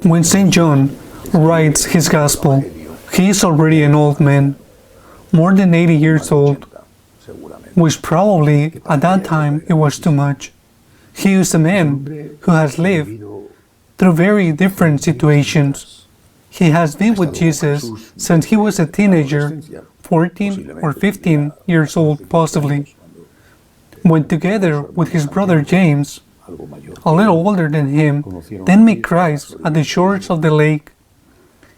When St. John writes his Gospel, he is already an old man, more than 80 years old, which probably at that time it was too much. He is a man who has lived through very different situations. He has been with Jesus since he was a teenager, 14 or 15 years old possibly, when together with his brother James, a little older than him, then met Christ at the shores of the lake.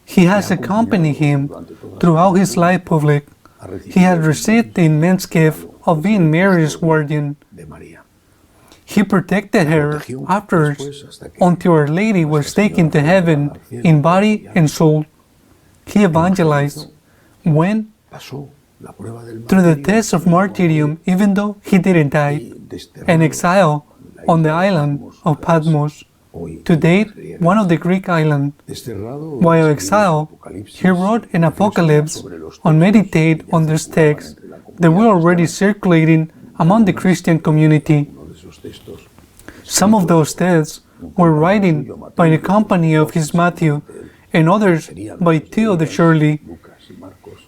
He has accompanied him throughout his life public. He has received the immense gift of being Mary's guardian. He protected her afterwards until Our Lady was taken to heaven in body and soul. He evangelized, went through the test of martyrdom even though he didn't die, and exile on the island of Patmos, to date one of the Greek islands. While exiled, he wrote an Apocalypse and meditate on this text that were already circulating among the Christian community. Some of those texts were written by the company of his Matthew, and others by two of the Shirley.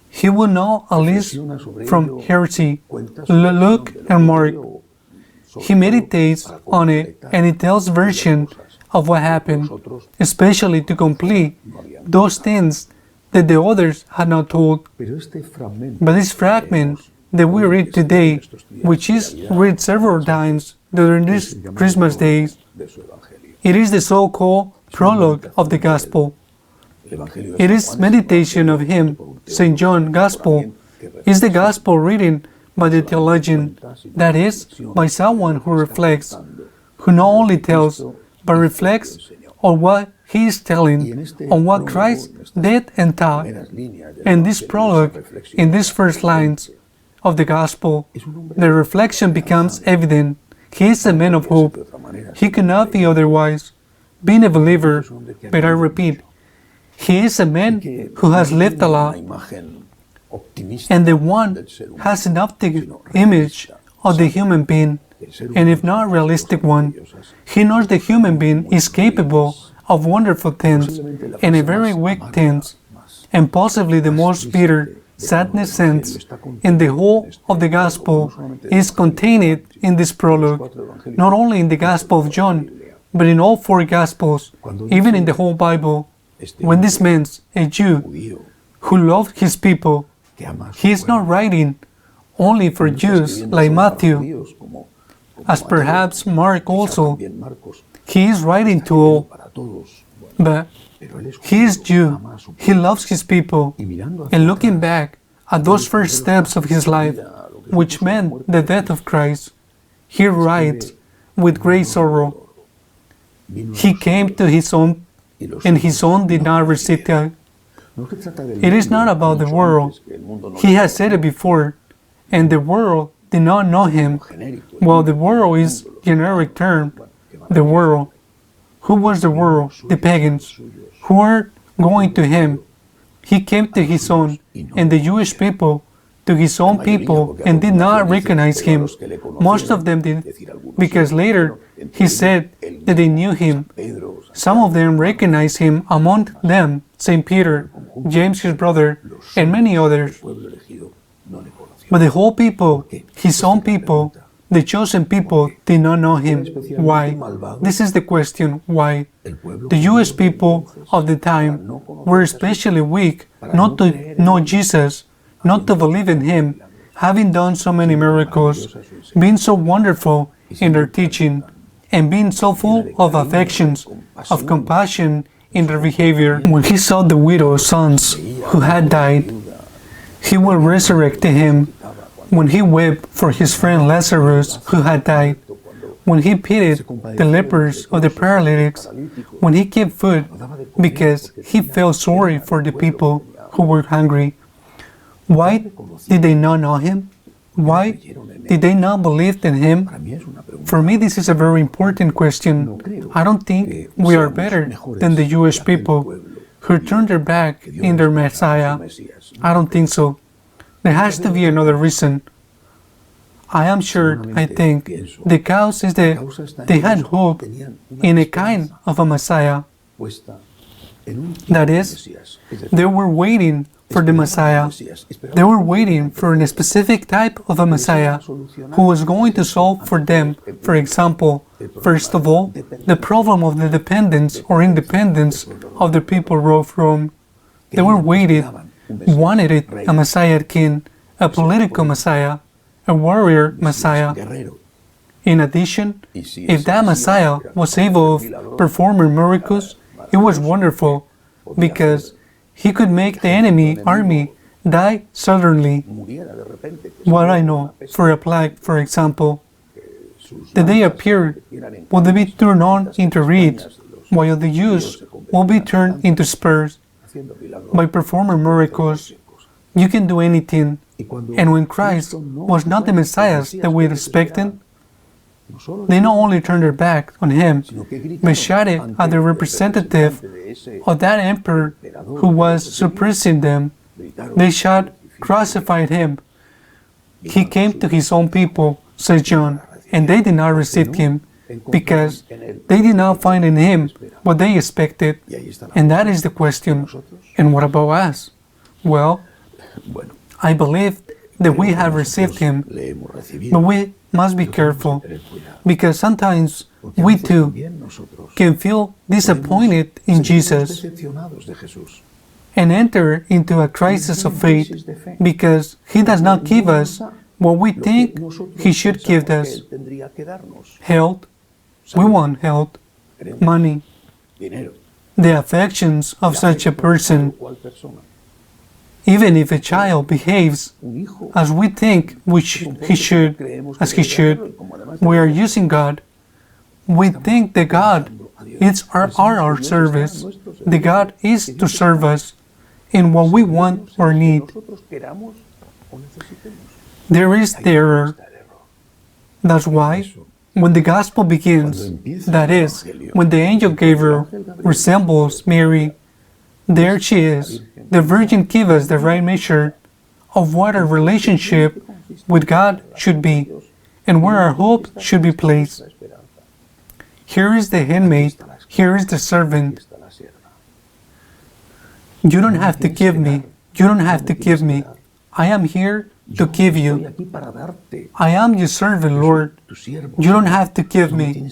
He will know at least from heresy, Luke and Mark. He meditates on it and he tells version of what happened, especially to complete those things that the others had not told. But this fragment that we read today, which is read several times during these Christmas days, it is the so-called prologue of the Gospel. It is meditation of him. St. John's Gospel is the Gospel written by the theologian, that is, by someone who reflects, who not only tells, but reflects on what he is telling, on what Christ did and taught. And this prologue, in these first lines of the Gospel, the reflection becomes evident. He is a man of hope. He could not be otherwise, being a believer, but I repeat, he is a man who has lived a lot, and the one has an optic image of the human being, and if not a realistic one. He knows the human being is capable of wonderful things and a very weak things, and possibly the most bitter sadness sense in the whole of the Gospel is contained in this prologue, not only in the Gospel of John, but in all four Gospels, even in the whole Bible. When this man, a Jew, who loved his people, he is not writing only for Jews like Matthew, as perhaps Mark also. He is writing to all, but he is Jew. He loves his people, and looking back at those first steps of his life, which meant the death of Christ, he writes with great sorrow. He came to his own, and his own did not receive him. It is not about the world. He has said it before, and the world did not know him. Well, the world is a generic term. The world. Who was the world? The pagans, who were going to him. He came to his own, and the Jewish people to his own people, and did not recognize him. Most of them did, because later he said that they knew him. Some of them recognized him, among them St. Peter, James his brother, and many others. But the whole people, his own people, the chosen people, did not know him. Why? This is the question, why? The Jewish people of the time were especially weak not to know Jesus, not to believe in him, having done so many miracles, being so wonderful in their teaching, and being so full of affections, of compassion in their behavior. When he saw the widow's sons who had died, he will resurrect him. When he wept for his friend Lazarus who had died, when he pitied the lepers or the paralytics, when he gave food because he felt sorry for the people who were hungry. Why did they not know him? Why did they not believe in him? For me, this is a very important question. I don't think we are better than the Jewish people who turned their back in their Messiah. I don't think so. There has to be another reason. I think, the cause is that they had hope in a kind of a Messiah. That is, they were waiting for the Messiah. They were waiting for a specific type of a Messiah who was going to solve for them, for example, first of all, the problem of the dependence or independence of the people of Rome. They were wanted a Messiah king, a political Messiah, a warrior Messiah. In addition, if that Messiah was able to perform miracles, it was wonderful because he could make the enemy army die suddenly. What I know, for a plague, for example, the day appeared will they be turned on into reeds, while the Jews will be turned into spears. By performing miracles, you can do anything. And when Christ was not the Messiah that we expected, they not only turned their back on him, but shouted at the representative of that emperor who was suppressing them. They shouted, "Crucified him." He came to his own people, says John, and they did not receive him because they did not find in him what they expected. And that is the question. And what about us? Well, I believe that we have received him, but we must be careful, because sometimes we too can feel disappointed in Jesus and enter into a crisis of faith because he does not give us what we think he should give us. Health, we want health, money, the affections of such a person. Even if a child behaves as we think he should, we are using God. We think that God is our service. The God is to serve us in what we want or need. There is the error. That's why when the gospel begins, that is, when the angel Gabriel resembles Mary, there she is. The Virgin gives us the right measure of what our relationship with God should be and where our hope should be placed. Here is the handmaid, here is the servant. You don't have to give me, you don't have to give me. I am here to give you. I am your servant, Lord. You don't have to give me.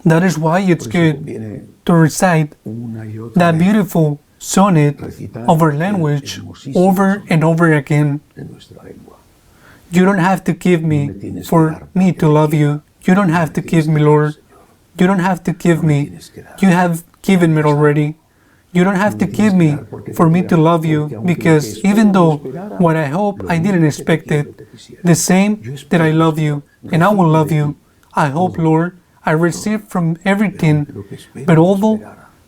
That is why it's good to recite that beautiful sonnet of our language over and over again. You don't have to give me for me to love you. You don't have to give me, Lord. You don't have to give me. You have given me already. You don't have to give me for me to love you, because even though what I hope I didn't expect it, the same that I love you and I will love you. I hope, Lord, I receive from everything, but although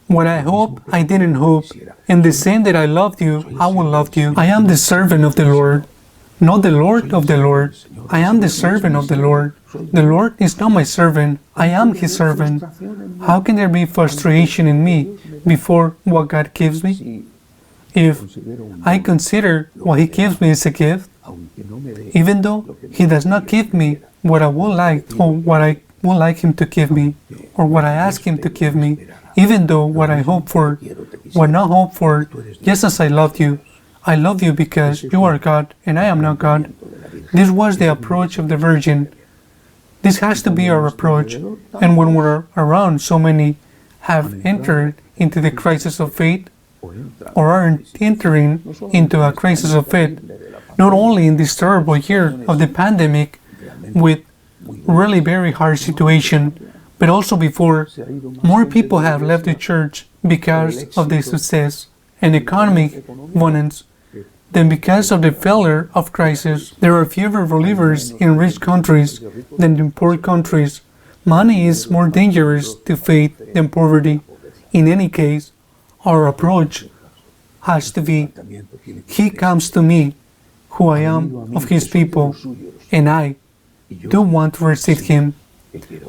what I hope I didn't hope, and the same that I loved you, I will love you. I am the servant of the Lord, not the Lord of the Lord. I am the servant of the Lord. The Lord is not my servant, I am his servant. How can there be frustration in me before what God gives me? If I consider what he gives me as a gift, even though he does not give me what I would like or what I would like him to give me, or what I ask him to give me, even though what I hope for, what not hope for, just as I love you because you are God and I am not God. This was the approach of the Virgin. This has to be our approach. And when we're around so many have entered into the crisis of faith, or are entering into a crisis of faith, not only in this terrible year of the pandemic with really very hard situation, but also before, more people have left the church because of the success and economic abundance than because of the failure of crisis. There are fewer believers in rich countries than in poor countries. Money is more dangerous to faith than poverty. In any case, our approach has to be, he comes to me, who I am of his people, and I do want to receive him,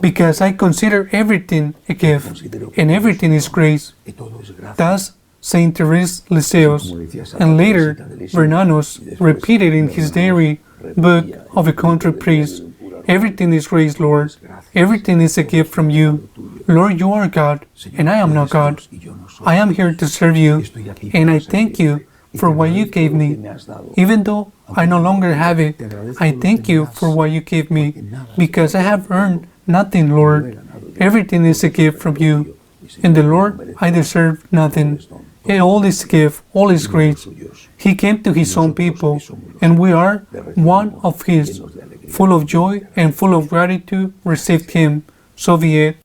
because I consider everything a gift, and everything is grace. Thus, Saint Therese Lisieux, and later Bernanos repeated in his diary book of a country priest, "Everything is grace, Lord. Everything is a gift from you. Lord, you are God, and I am not God. I am here to serve you, and I thank you for what you gave me. Even though I no longer have it, I thank you for what you gave me, because I have earned nothing, Lord. Everything is a gift from you. In the Lord, I deserve nothing. And all is gift, all is grace. He came to his own people, and we are one of his. Full of joy and full of gratitude, received him. So be it.